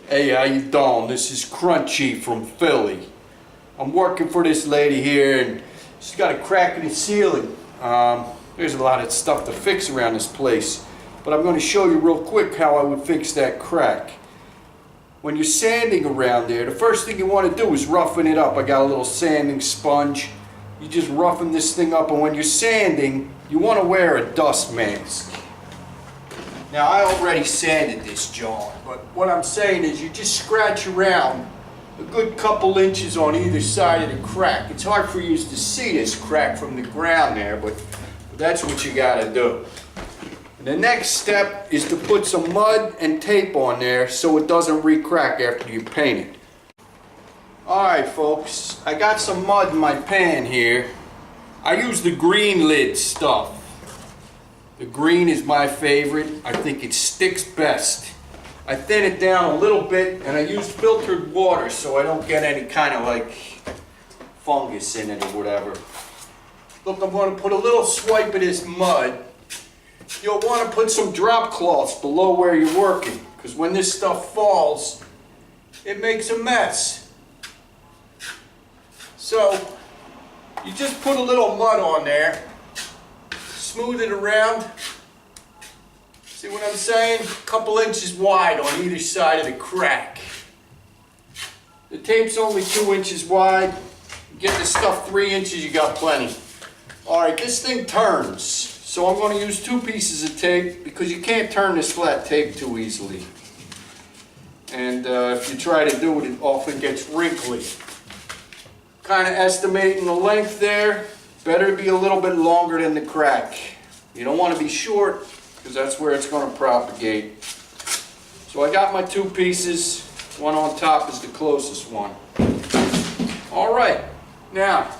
Hey, how you doing? This is Crunchy from Philly. I'm working for this lady here and she's got a crack in the ceiling. There's a lot of stuff to fix around this place, but I'm going to show you real quick how I would fix that crack. When you're sanding around there, the first thing you want to do is roughen it up. I got a little sanding sponge. You just roughen this thing up, and when you're sanding, you want to wear a dust mask. Now, I already sanded this, John, but what I'm saying is you just scratch around a good couple inches on either side of the crack. It's hard for you to see this crack from the ground there, but that's what you got to do. And the next step is to put some mud and tape on there so it doesn't re-crack after you paint it. Alright folks, I got some mud in my pan here. I use the green lid stuff. The green is my favorite. I think it sticks best. I thin it down a little bit and I use filtered water so I don't get any kind of like fungus in it or whatever. Look, I'm going to put a little swipe of this mud. You'll want to put some drop cloths below where you're working, because when this stuff falls, it makes a mess. So, you just put a little mud on there, smooth it around. See what I'm saying? A couple inches wide on either side of the crack. The tape's only 2 inches wide. Get this stuff 3 inches, you got plenty. Alright, this thing turns. So I'm going to use 2 pieces of tape because you can't turn this flat tape too easily. And if you try to do it, it often gets wrinkly. Kind of estimating the length there. Better be a little bit longer than the crack. You don't want to be short because that's where it's going to propagate. So I got my 2 pieces. One on top is the closest one. Alright, now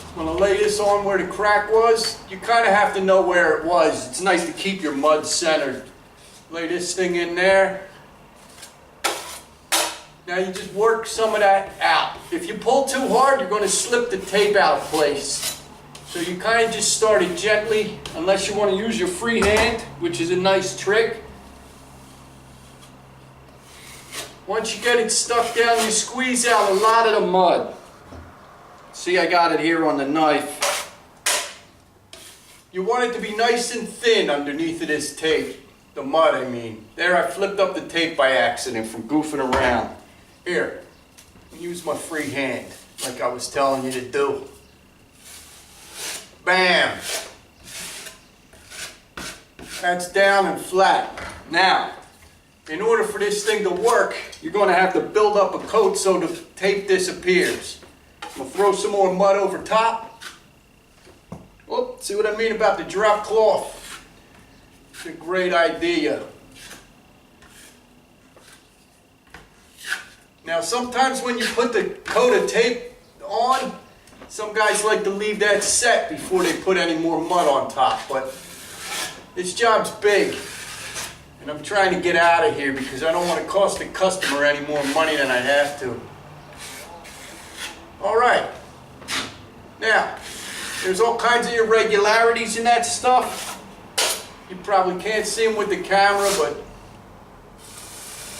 I'm going to lay this on where the crack was. You kind of have to know where it was. It's nice to keep your mud centered. Lay this thing in there. Now you just work some of that out. If you pull too hard, you're going to slip the tape out of place. So you kind of just start it gently, unless you want to use your free hand, which is a nice trick. Once you get it stuck down, you squeeze out a lot of the mud. See, I got it here on the knife. You want it to be nice and thin underneath of this tape. The mud, I mean. There, I flipped up the tape by accident from goofing around. Here, use my free hand, like I was telling you to do. Bam! That's down and flat. Now, in order for this thing to work, you're going to have to build up a coat so the tape disappears. I'm going to throw some more mud over top. Oh, see what I mean about the drop cloth? It's a great idea. Now sometimes when you put the coat of tape on, some guys like to leave that set before they put any more mud on top, but this job's big. And I'm trying to get out of here because I don't want to cost the customer any more money than I have to. Alright, now, there's all kinds of irregularities in that stuff. You probably can't see them with the camera, but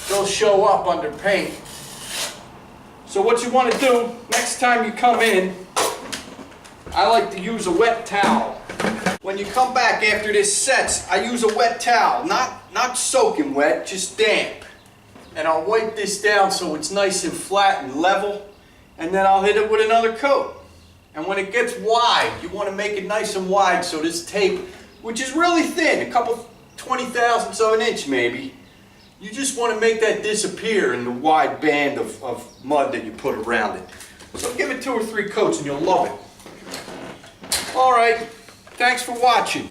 they'll show up under paint. So what you want to do, next time you come in, I like to use a wet towel. When you come back after this sets, I use a wet towel, not soaking wet, just damp. And I'll wipe this down so it's nice and flat and level. And then I'll hit it with another coat. And when it gets wide, you want to make it nice and wide so this tape, which is really thin, a couple 20,000ths of an inch maybe, you just want to make that disappear in the wide band of mud that you put around it. So give it 2 or 3 coats and you'll love it. Alright, thanks for watching.